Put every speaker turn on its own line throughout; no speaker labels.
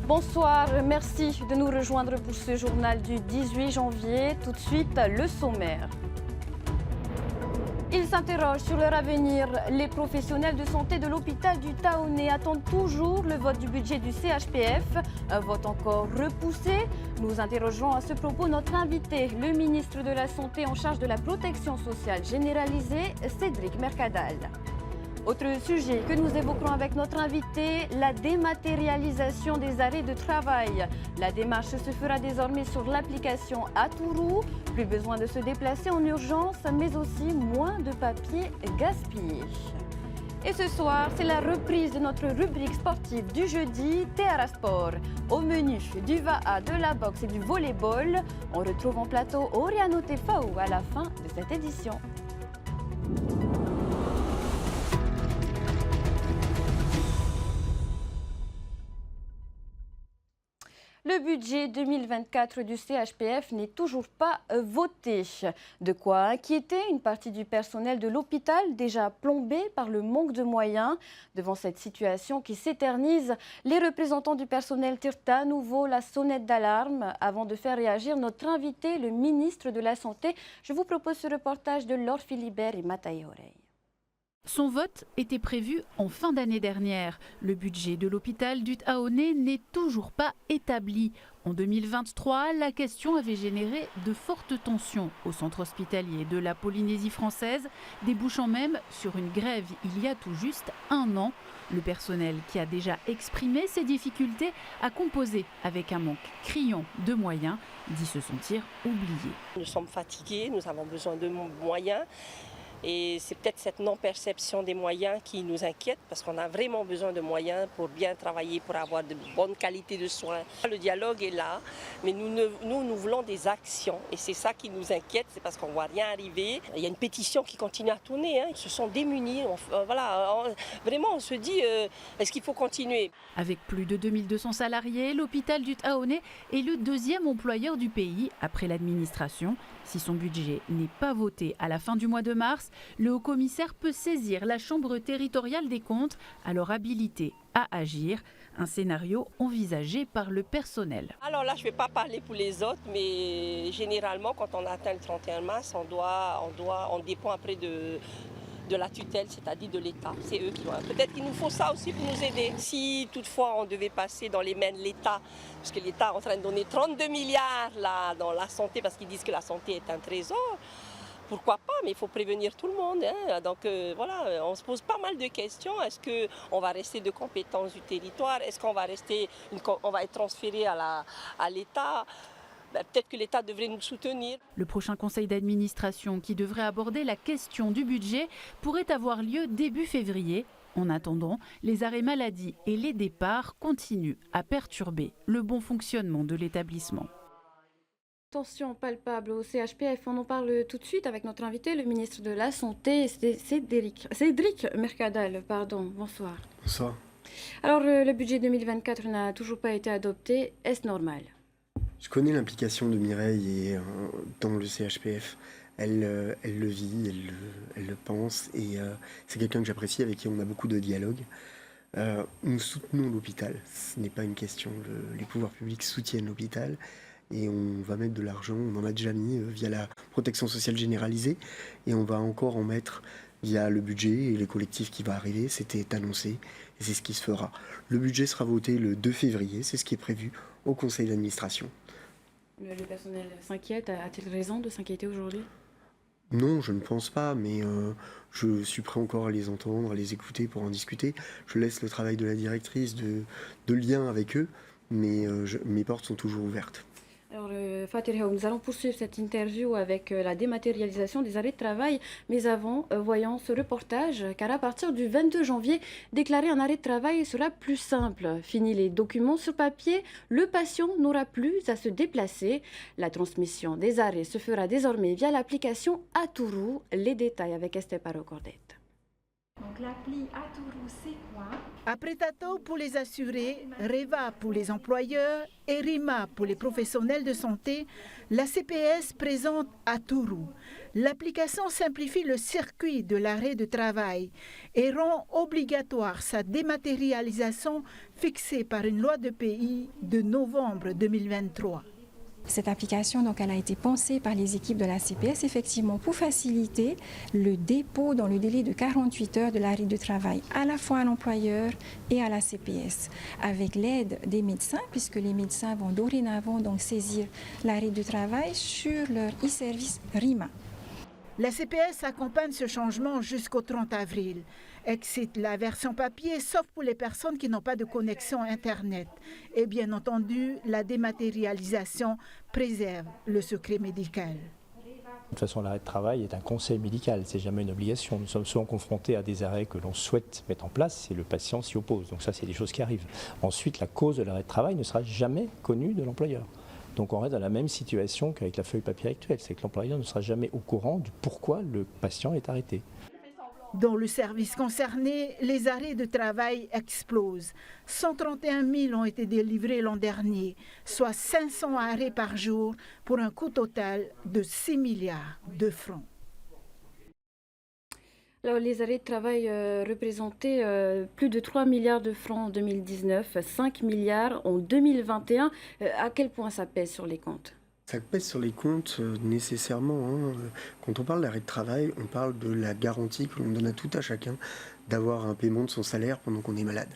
Bonsoir, merci de nous rejoindre pour ce journal du 18 janvier. Tout de suite, le sommaire. Ils s'interrogent sur leur avenir. Les professionnels de santé de l'hôpital du Taoné attendent toujours le vote du budget du CHPF. Un vote encore repoussé. Nous interrogerons à ce propos notre invité, le ministre de la Santé en charge de la protection sociale généralisée, Cédric Mercadal. Autre sujet que nous évoquerons avec notre invité, la dématérialisation des arrêts de travail. La démarche se fera désormais sur l'application Atourou. Plus besoin de se déplacer en urgence, mais aussi moins de papier gaspillé. Et ce soir, c'est la reprise de notre rubrique sportive du jeudi, Théara Sport. Au menu du VAA, de la boxe et du volleyball, on retrouve en plateau Oriano Tefao à la fin de cette édition. Le budget 2024 du CHPF n'est toujours pas voté. De quoi inquiéter une partie du personnel de l'hôpital déjà plombé par le manque de moyens. Devant cette situation qui s'éternise, les représentants du personnel tirent à nouveau la sonnette d'alarme. Avant de faire réagir notre invité, le ministre de la Santé, je vous propose ce reportage de Laure Philibert et Mataï Oreille.
Son vote était prévu en fin d'année dernière. Le budget de l'hôpital du Taoné n'est toujours pas établi. En 2023, la question avait généré de fortes tensions au centre hospitalier de la Polynésie française, débouchant même sur une grève il y a tout juste un an. Le personnel qui a déjà exprimé ses difficultés a composé avec un manque criant de moyens, dit se sentir oublié.
Nous sommes fatigués, nous avons besoin de moyens. Et c'est peut-être cette non-perception des moyens qui nous inquiète parce qu'on a vraiment besoin de moyens pour bien travailler, pour avoir de bonnes qualités de soins. Le dialogue est là, mais nous voulons des actions et c'est ça qui nous inquiète, c'est parce qu'on ne voit rien arriver. Il y a une pétition qui continue à tourner, ils se sont démunis. Vraiment, on se dit, est-ce qu'il faut continuer?
Avec plus de 2200 salariés, l'hôpital du Taoné est le deuxième employeur du pays après l'administration. Si son budget n'est pas voté à la fin du mois de mars, le haut-commissaire peut saisir la Chambre territoriale des comptes, alors habilitée à agir. Un scénario envisagé par le personnel.
Alors là, je ne vais pas parler pour les autres, mais généralement, quand on atteint le 31 mars, on dépend après de la tutelle, c'est-à-dire de l'État. C'est eux qui doivent. Peut-être qu'il nous faut ça aussi pour nous aider. Si toutefois on devait passer dans les mains de l'État, parce que l'État est en train de donner 32 milliards là, dans la santé, parce qu'ils disent que la santé est un trésor, pourquoi pas, mais il faut prévenir tout le monde. Donc voilà, on se pose pas mal de questions. Est-ce qu'on va rester de compétences du territoire? Est-ce qu'on va être transféré à l'État? Peut-être que l'État devrait nous soutenir.
Le prochain conseil d'administration qui devrait aborder la question du budget pourrait avoir lieu début février. En attendant, les arrêts maladie et les départs continuent à perturber le bon fonctionnement de l'établissement.
Tension palpable au CHPF, on en parle tout de suite avec notre invité, le ministre de la Santé, Cédric Mercadal. Bonsoir.
Bonsoir.
Alors, le budget 2024 n'a toujours pas été adopté. Est-ce normal?
Je connais l'implication de Mireille dans le CHPF. Elle le vit, elle le pense et c'est quelqu'un que j'apprécie, avec qui on a beaucoup de dialogue. Nous soutenons l'hôpital, ce n'est pas une question. Les pouvoirs publics soutiennent l'hôpital et on va mettre de l'argent, on en a déjà mis via la protection sociale généralisée et on va encore en mettre via le budget et les collectifs qui va arriver. C'était annoncé et c'est ce qui se fera. Le budget sera voté le 2 février, c'est ce qui est prévu au conseil d'administration.
Le personnel s'inquiète, a-t-il raison de s'inquiéter aujourd'hui?
Non, je ne pense pas, mais je suis prêt encore à les entendre, à les écouter pour en discuter. Je laisse le travail de la directrice de lien avec eux, mais mes portes sont toujours ouvertes.
Alors, Fatir Haou, nous allons poursuivre cette interview avec la dématérialisation des arrêts de travail. Mais avant, voyons ce reportage, car à partir du 22 janvier, déclarer un arrêt de travail sera plus simple. Fini les documents sur papier, le patient n'aura plus à se déplacer. La transmission des arrêts se fera désormais via l'application Atourou. Les détails avec Esther Parocordette.
Donc l'appli Aturu, c'est quoi?
Apretato pour les assurés, Reva pour les employeurs et Rima pour les professionnels de santé, la CPS présente Aturu. L'application simplifie le circuit de l'arrêt de travail et rend obligatoire sa dématérialisation fixée par une loi de pays de novembre 2023.
Cette application, donc, elle a été pensée par les équipes de la CPS effectivement pour faciliter le dépôt dans le délai de 48 heures de l'arrêt de travail à la fois à l'employeur et à la CPS, avec l'aide des médecins, puisque les médecins vont dorénavant donc saisir l'arrêt de travail sur leur e-service RIMA.
La CPS accompagne ce changement jusqu'au 30 avril. Excite la version papier, sauf pour les personnes qui n'ont pas de connexion Internet. Et bien entendu, la dématérialisation préserve le secret médical.
De toute façon, l'arrêt de travail est un conseil médical, c'est jamais une obligation. Nous sommes souvent confrontés à des arrêts que l'on souhaite mettre en place et le patient s'y oppose. Donc ça, c'est des choses qui arrivent. Ensuite, la cause de l'arrêt de travail ne sera jamais connue de l'employeur. Donc on reste dans la même situation qu'avec la feuille papier actuelle, c'est que l'employeur ne sera jamais au courant du pourquoi le patient est arrêté.
Dans le service concerné, les arrêts de travail explosent. 131 000 ont été délivrés l'an dernier, soit 500 arrêts par jour pour un coût total de 6 milliards de francs.
Alors, les arrêts de travail représentaient plus de 3 milliards de francs en 2019, 5 milliards en 2021. À quel point ça pèse sur les comptes ?
Ça pèse sur les comptes nécessairement. Quand on parle d'arrêt de travail, on parle de la garantie que l'on donne à tout à chacun d'avoir un paiement de son salaire pendant qu'on est malade.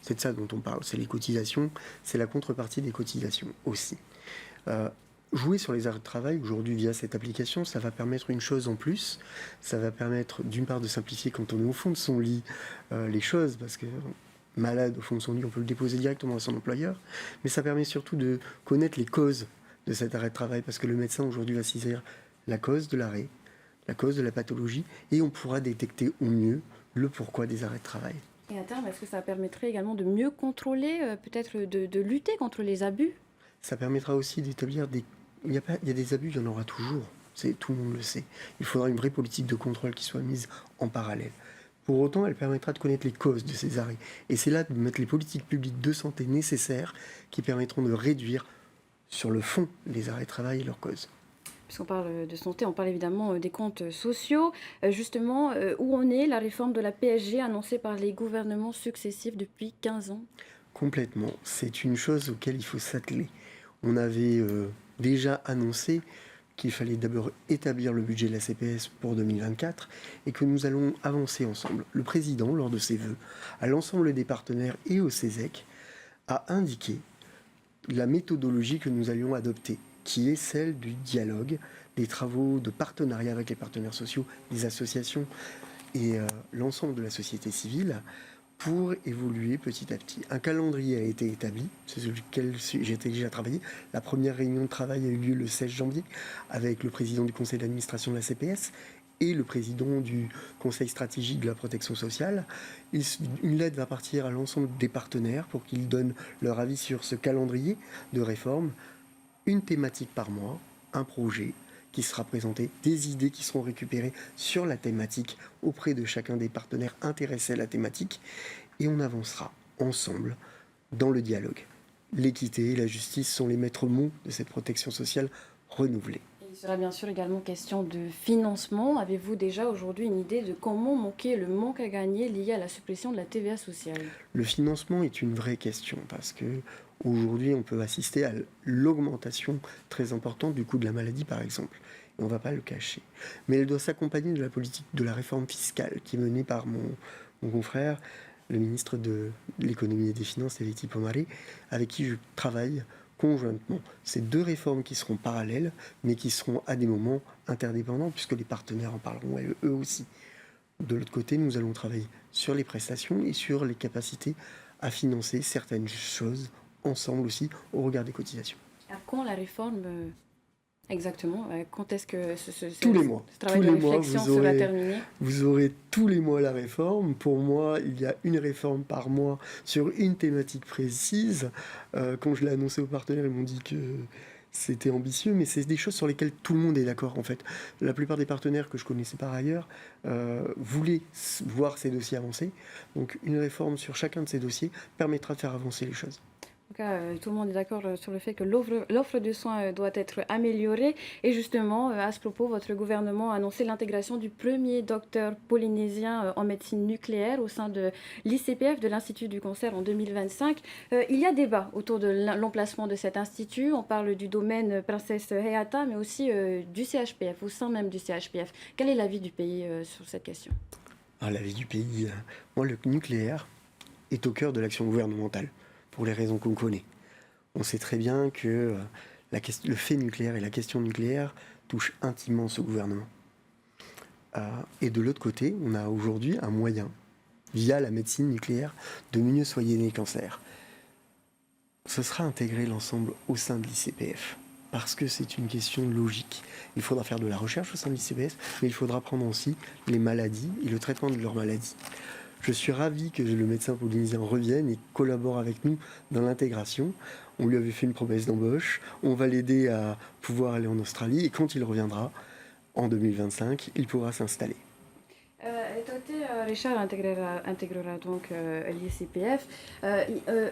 C'est de ça dont on parle. C'est les cotisations, c'est la contrepartie des cotisations aussi. Jouer sur les arrêts de travail aujourd'hui via cette application, ça va permettre une chose en plus. Ça va permettre d'une part de simplifier quand on est au fond de son lit les choses, parce que malade au fond de son lit, on peut le déposer directement à son employeur. Mais ça permet surtout de connaître les causes de cet arrêt de travail, parce que le médecin aujourd'hui va saisir la cause de l'arrêt, la cause de la pathologie, et on pourra détecter au mieux le pourquoi des arrêts de travail.
Et à terme, est-ce que ça permettrait également de mieux contrôler, peut-être de lutter contre les abus ?
Ça permettra aussi d'établir des... Il y a des abus, il y en aura toujours, tout le monde le sait. Il faudra une vraie politique de contrôle qui soit mise en parallèle. Pour autant, elle permettra de connaître les causes de ces arrêts. Et c'est là de mettre les politiques publiques de santé nécessaires qui permettront de réduire sur le fond les arrêts de travail et leurs causes.
Puisqu'on parle de santé, on parle évidemment des comptes sociaux. Justement, où en est la réforme de la PSG annoncée par les gouvernements successifs depuis 15 ans ?
Complètement. C'est une chose auquel il faut s'atteler. On avait déjà annoncé qu'il fallait d'abord établir le budget de la CPS pour 2024 et que nous allons avancer ensemble. Le président, lors de ses vœux, à l'ensemble des partenaires et au CESEC, a indiqué la méthodologie que nous allions adopter, qui est celle du dialogue, des travaux de partenariat avec les partenaires sociaux, les associations et l'ensemble de la société civile pour évoluer petit à petit. Un calendrier a été établi, c'est sur lequel j'ai déjà travaillé. La première réunion de travail a eu lieu le 16 janvier avec le président du conseil d'administration de la CPS et le président du conseil stratégique de la protection sociale. Une lettre va partir à l'ensemble des partenaires pour qu'ils donnent leur avis sur ce calendrier de réforme. Une thématique par mois, un projet qui sera présenté, des idées qui seront récupérées sur la thématique auprès de chacun des partenaires intéressés à la thématique, et on avancera ensemble dans le dialogue. L'équité et la justice sont les maîtres mots de cette protection sociale renouvelée.
Il sera bien sûr également question de financement. Avez-vous déjà aujourd'hui une idée de comment manquer le manque à gagner lié à la suppression de la TVA sociale ?
Le financement est une vraie question parce que aujourd'hui, on peut assister à l'augmentation très importante du coût de la maladie, par exemple. Et on ne va pas le cacher. Mais elle doit s'accompagner de la politique de la réforme fiscale qui est menée par mon confrère, le ministre de l'économie et des finances, Elity Pomaré, avec qui je travaille conjointement. C'est deux réformes qui seront parallèles, mais qui seront à des moments interdépendants, puisque les partenaires en parleront eux aussi. De l'autre côté, nous allons travailler sur les prestations et sur les capacités à financer certaines choses ensemble aussi au regard des cotisations.
À quand la réforme exactement ? Quand est-ce que
tous les mois.
Ce travail de réflexion sera terminé ?
Vous aurez tous les mois la réforme. Pour moi, il y a une réforme par mois sur une thématique précise. Quand je l'ai annoncé aux partenaires, ils m'ont dit que c'était ambitieux, mais c'est des choses sur lesquelles tout le monde est d'accord en fait. La plupart des partenaires que je connaissais par ailleurs voulaient voir ces dossiers avancer. Donc une réforme sur chacun de ces dossiers permettra de faire avancer les choses.
En tout cas, tout le monde est d'accord sur le fait que l'offre de soins doit être améliorée. Et justement, à ce propos, votre gouvernement a annoncé l'intégration du premier docteur polynésien en médecine nucléaire au sein de l'ICPF, de l'Institut du cancer, en 2025. Il y a débat autour de l'emplacement de cet institut. On parle du domaine Princesse Hayata, mais aussi du CHPF, au sein même du CHPF. Quel est l'avis du pays sur cette question?
L'avis du pays, moi, le nucléaire est au cœur de l'action gouvernementale, pour les raisons qu'on connaît. On sait très bien que le fait nucléaire et la question nucléaire touchent intimement ce gouvernement. Et de l'autre côté, on a aujourd'hui un moyen, via la médecine nucléaire, de mieux soigner les cancers. Ce sera intégrer l'ensemble au sein de l'ICPF, parce que c'est une question logique. Il faudra faire de la recherche au sein de l'ICPF, mais il faudra prendre aussi les maladies et le traitement de leurs maladies. Je suis ravi que le médecin polynésien revienne et collabore avec nous dans l'intégration. On lui avait fait une promesse d'embauche. On va l'aider à pouvoir aller en Australie. Et quand il reviendra, en 2025, il pourra s'installer.
Richard intégrera donc l'ICPF.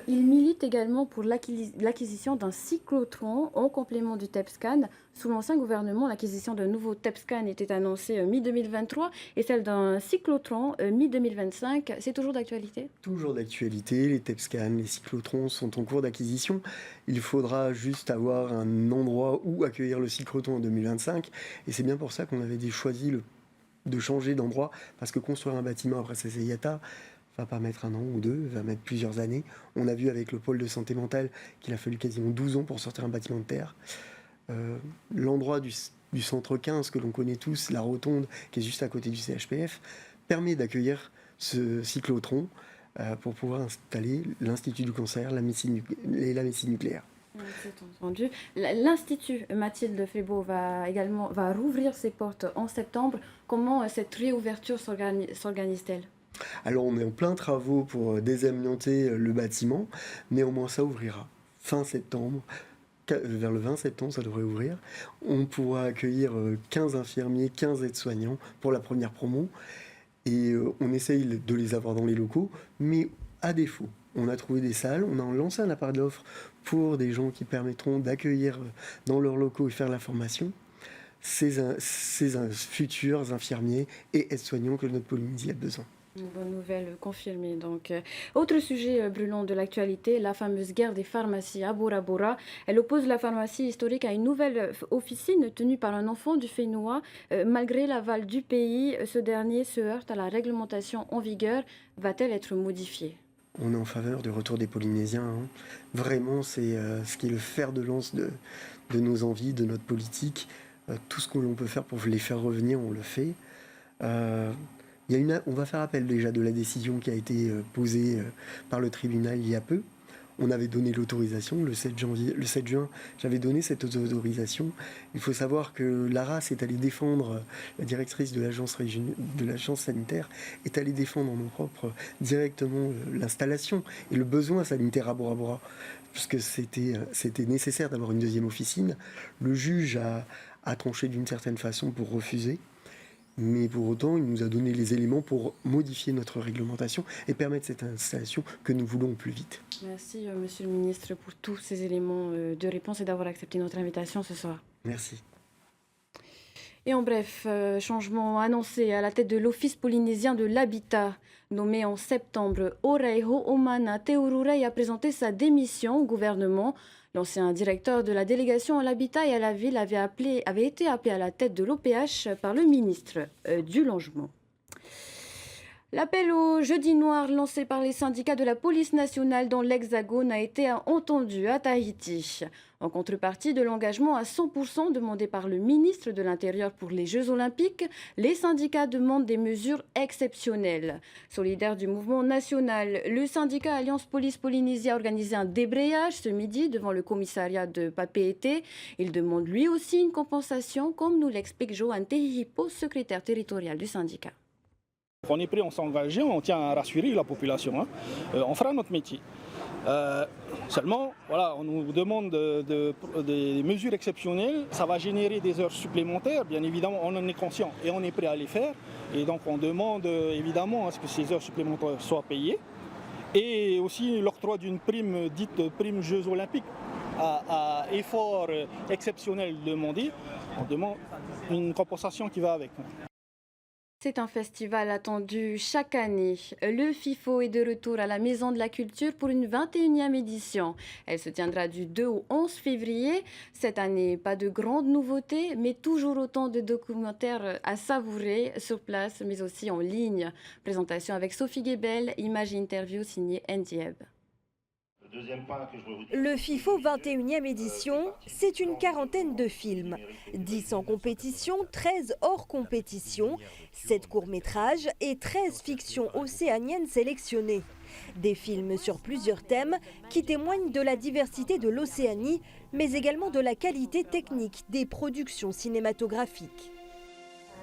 Il milite également pour l'acquisition d'un cyclotron en complément du TEP-scan. Sous l'ancien gouvernement, l'acquisition d'un nouveau TEP-scan était annoncée mi-2023 et celle d'un cyclotron mi-2025. C'est toujours d'actualité?
Toujours d'actualité. Les TEP-scans, les cyclotrons sont en cours d'acquisition. Il faudra juste avoir un endroit où accueillir le cyclotron en 2025. Et c'est bien pour ça qu'on avait choisi de changer d'endroit, parce que construire un bâtiment après Princesse Hayata va pas mettre un an ou deux, va mettre plusieurs années. On a vu avec le pôle de santé mentale qu'il a fallu quasiment 12 ans pour sortir un bâtiment de terre. L'endroit du centre 15 que l'on connaît tous, la rotonde qui est juste à côté du CHPF, permet d'accueillir ce cyclotron pour pouvoir installer l'Institut du cancer, la médecine nucléaire.
C'est entendu. L'Institut Mathilde Flébaud va rouvrir ses portes en septembre. Comment cette réouverture s'organise-t-elle?
Alors on est en plein travaux pour désamianter le bâtiment. Néanmoins, ça ouvrira fin septembre. Vers le 20 septembre, ça devrait ouvrir. On pourra accueillir 15 infirmiers, 15 aides-soignants pour la première promo. Et on essaye de les avoir dans les locaux, mais à défaut, on a trouvé des salles, on a lancé un appel d'offres pour des gens qui permettront d'accueillir dans leurs locaux et faire la formation ces futurs infirmiers et aides-soignants que notre Polynésie a besoin.
Une bonne nouvelle confirmée. Donc, autre sujet brûlant de l'actualité, la fameuse guerre des pharmacies à Bora Bora. Elle oppose la pharmacie historique à une nouvelle officine tenue par un enfant du Fénois. Malgré l'aval du pays, ce dernier se heurte à la réglementation en vigueur. Va-t-elle être modifiée?
On est en faveur du retour des Polynésiens. Vraiment, c'est ce qui est le fer de lance de nos envies, de notre politique. Tout ce que l'on peut faire pour les faire revenir, on le fait. On va faire appel déjà de la décision qui a été posée par le tribunal il y a peu. On avait donné l'autorisation le 7 juin, j'avais donné cette autorisation. Il faut savoir que l'ARAS est allée défendre, la directrice de l'agence sanitaire est allée défendre en nom propre directement l'installation et le besoin sanitaire à Bora Bora, puisque c'était nécessaire d'avoir une deuxième officine. Le juge a tranché d'une certaine façon pour refuser. Mais pour autant, il nous a donné les éléments pour modifier notre réglementation et permettre cette installation que nous voulons au plus vite.
Merci, Monsieur le Ministre, pour tous ces éléments de réponse et d'avoir accepté notre invitation ce soir.
Merci.
Et en bref, changement annoncé à la tête de l'Office polynésien de l'habitat. Nommé en septembre, Oreiho Omana Teururei a présenté sa démission au gouvernement. L'ancien directeur de la délégation à l'habitat et à la ville avait été appelé à la tête de l'OPH par le ministre du Logement. L'appel au jeudi noir lancé par les syndicats de la police nationale dans l'Hexagone a été entendu à Tahiti. En contrepartie de l'engagement à 100% demandé par le ministre de l'Intérieur pour les Jeux Olympiques, les syndicats demandent des mesures exceptionnelles. Solidaire du mouvement national, le syndicat Alliance Police Polynésie a organisé un débrayage ce midi devant le commissariat de Papeete. Il demande lui aussi une compensation, comme nous l'explique Johan Tehihipo, secrétaire territorial du syndicat.
On est prêt, on s'est engagé, on tient à rassurer la population. On fera notre métier. Seulement, voilà, on nous demande des mesures exceptionnelles. Ça va générer des heures supplémentaires. Bien évidemment, on en est conscient et on est prêt à les faire. Et donc, on demande évidemment à ce que ces heures supplémentaires soient payées. Et aussi l'octroi d'une prime dite prime Jeux Olympiques à effort exceptionnel demandé. On demande une compensation qui va avec.
C'est un festival attendu chaque année. Le FIFO est de retour à la Maison de la Culture pour une 21e édition. Elle se tiendra du 2 au 11 février. Cette année, pas de grandes nouveautés, mais toujours autant de documentaires à savourer sur place, mais aussi en ligne. Présentation avec Sophie Guébel, image et interview signée Ndieb.
Le FIFO 21e édition, c'est une quarantaine de films. 10 en compétition, 13 hors compétition, 7 courts-métrages et 13 fictions océaniennes sélectionnées. Des films sur plusieurs thèmes qui témoignent de la diversité de l'Océanie, mais également de la qualité technique des productions cinématographiques.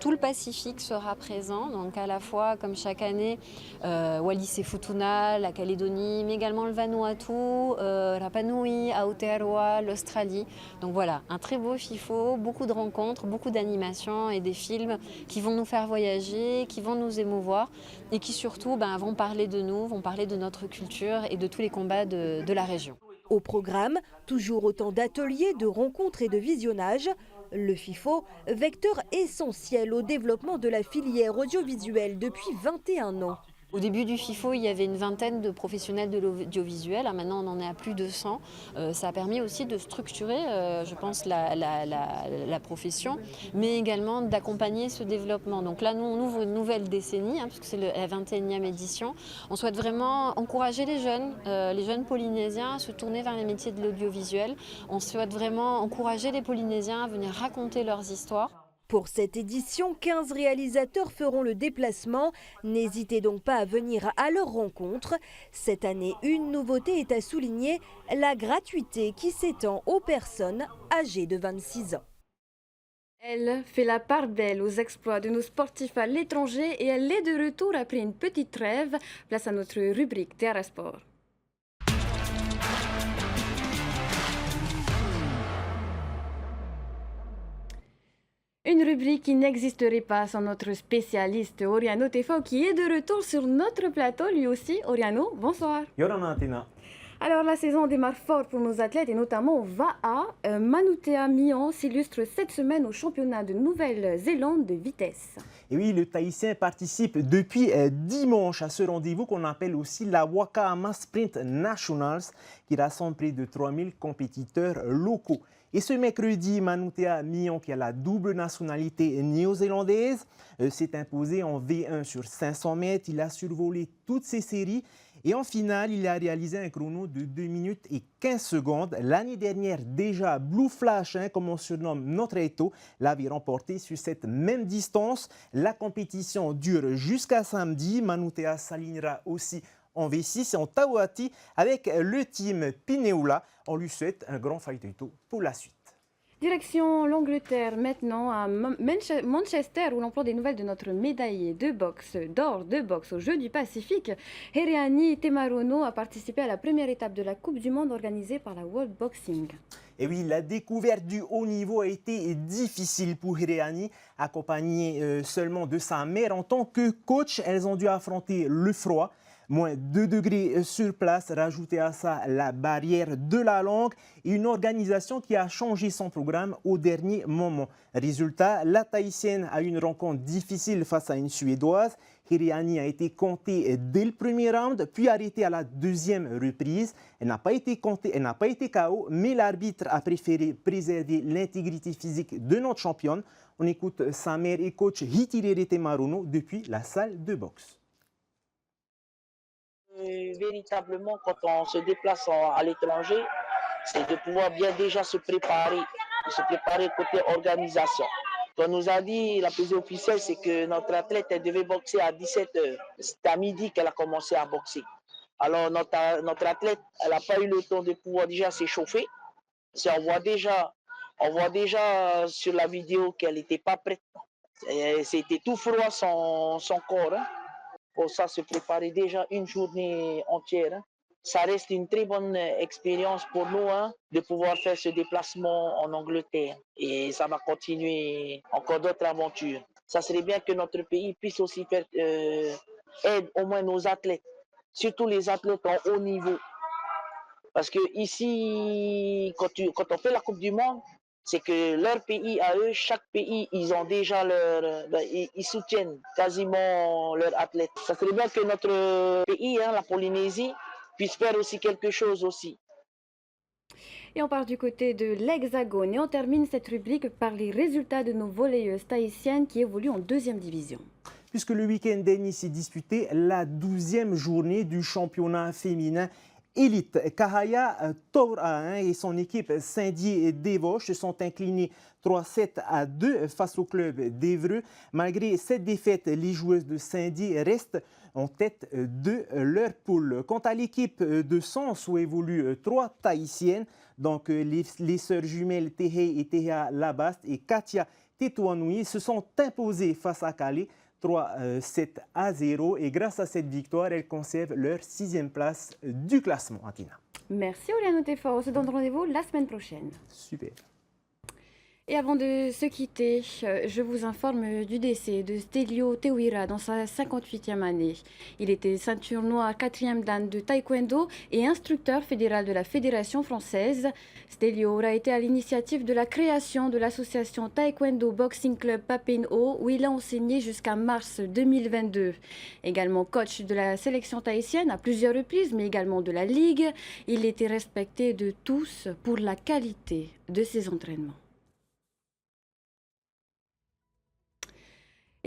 Tout le Pacifique sera présent, donc à la fois, comme chaque année, Wallis et Futuna, la Calédonie, mais également le Vanuatu, Rapa Nui, Aotearoa, l'Australie. Donc voilà, un très beau FIFO, beaucoup de rencontres, beaucoup d'animations et des films qui vont nous faire voyager, qui vont nous émouvoir et qui surtout vont parler de nous, vont parler de notre culture et de tous les combats de la région.
Au programme, toujours autant d'ateliers, de rencontres et de visionnages. Le FIFO, vecteur essentiel au développement de la filière audiovisuelle depuis 21 ans.
Au début du FIFO, il y avait une vingtaine de professionnels de l'audiovisuel. Maintenant, on en est à plus de 100. Ça a permis aussi de structurer, je pense, la profession, mais également d'accompagner ce développement. Donc là, nous, on ouvre une nouvelle décennie, puisque c'est la 21e édition. On souhaite vraiment encourager les jeunes Polynésiens à se tourner vers les métiers de l'audiovisuel. On souhaite vraiment encourager les Polynésiens à venir raconter leurs histoires.
Pour cette édition, 15 réalisateurs feront le déplacement. N'hésitez donc pas à venir à leur rencontre. Cette année, une nouveauté est à souligner, la gratuité qui s'étend aux personnes âgées de 26 ans.
Elle fait la part belle aux exploits de nos sportifs à l'étranger et elle est de retour après une petite trêve. Place à notre rubrique Terra Sport. Une rubrique qui n'existerait pas sans notre spécialiste Oriano Tefao qui est de retour sur notre plateau lui aussi. Oriano, bonsoir.
Yoranatina.
Alors la saison démarre fort pour nos athlètes et notamment au VAA. Manutea Mion s'illustre cette semaine au championnat de Nouvelle-Zélande de vitesse.
Et oui, le Tahitien participe depuis dimanche à ce rendez-vous qu'on appelle aussi la Wakahama Sprint Nationals qui rassemble près de 3000 compétiteurs locaux. Et ce mercredi, Manutea Mion, qui a la double nationalité néo-zélandaise, s'est imposé en V1 sur 500 mètres. Il a survolé toutes ses séries. Et en finale, il a réalisé un chrono de 2 minutes et 15 secondes. L'année dernière, déjà, Blue Flash, comme on surnomme notre Eto, l'avait remporté sur cette même distance. La compétition dure jusqu'à samedi. Manutea s'alignera aussi en V6 et en Tawati avec le team Pineula. On lui souhaite un grand faillito pour la suite.
Direction l'Angleterre maintenant à Manchester où l'on prend des nouvelles de notre médaillé d'or de boxe aux Jeux du Pacifique. Heriani Temarono a participé à la première étape de la Coupe du Monde organisée par la World Boxing.
Et oui, la découverte du haut niveau a été difficile pour Heriani, accompagnée seulement de sa mère en tant que coach. Elles ont dû affronter le froid. Moins 2 degrés sur place, rajouter à ça la barrière de la langue et une organisation qui a changé son programme au dernier moment. Résultat, la Tahitienne a eu une rencontre difficile face à une Suédoise. Heriani a été comptée dès le premier round, puis arrêtée à la deuxième reprise. Elle n'a pas été comptée, elle n'a pas été KO, mais l'arbitre a préféré préserver l'intégrité physique de notre championne. On écoute sa mère et coach Hitirere Temarono depuis la salle de boxe.
Véritablement, quand on se déplace à l'étranger, c'est de pouvoir bien déjà se préparer côté organisation. Comme nous a dit la pesée officielle, c'est que notre athlète elle devait boxer à 17h. C'est à midi qu'elle a commencé à boxer. Alors notre athlète, elle n'a pas eu le temps de pouvoir déjà s'échauffer. On voit déjà sur la vidéo qu'elle n'était pas prête. C'était tout froid son corps. Pour ça, se préparer déjà une journée entière. ça reste une très bonne expérience pour nous de pouvoir faire ce déplacement en Angleterre. Et ça va continuer encore d'autres aventures. Ça serait bien que notre pays puisse aussi faire aide au moins nos athlètes, surtout les athlètes en haut niveau. Parce que ici, quand on fait la Coupe du Monde, c'est que leur pays à eux, chaque pays, ils ont déjà ils soutiennent quasiment leurs athlètes. Ça serait bien que notre pays, la Polynésie, puisse faire aussi quelque chose aussi.
Et on part du côté de l'Hexagone et on termine cette rubrique par les résultats de nos volleyeuses tahitiennes qui évoluent en 2e division.
Puisque le week-end dernier s'est disputé la 12e journée du championnat féminin élite. Kahaya Toura et son équipe Saint-Dié et Desvosges se sont inclinés 3-7-2 face au club d'Évreux. Malgré cette défaite, les joueuses de Saint-Dié restent en tête de leur poule. Quant à l'équipe de Sens où évoluent 3 Tahitiennes, donc les sœurs jumelles Tehei et Tehea Labaste et Katia Tetouanoui se sont imposées face à Calais 3-7-0 et grâce à cette victoire, elles conservent leur 6e place du classement. Atina.
Merci Oliano Tefa, on se donne rendez-vous la semaine prochaine.
Super.
Et avant de se quitter, je vous informe du décès de Stelio Teuira dans sa 58e année. Il était ceinture noire 4e dan de taekwondo et instructeur fédéral de la Fédération française. Stelio aura été à l'initiative de la création de l'association Taekwondo Boxing Club Papenho où il a enseigné jusqu'à mars 2022. Également coach de la sélection tahitienne à plusieurs reprises, mais également de la Ligue. Il était respecté de tous pour la qualité de ses entraînements.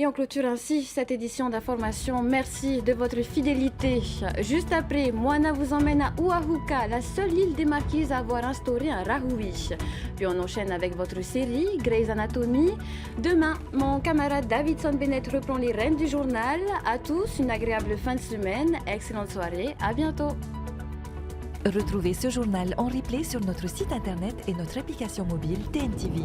Et on clôture ainsi cette édition d'information. Merci de votre fidélité. Juste après, Moana vous emmène à Oahuka, la seule île des Marquises à avoir instauré un rahui. Puis on enchaîne avec votre série Grey's Anatomy. Demain, mon camarade Davidson Bennett reprend les rênes du journal. À tous, une agréable fin de semaine. Excellente soirée. À bientôt.
Retrouvez ce journal en replay sur notre site internet et notre application mobile TNTV.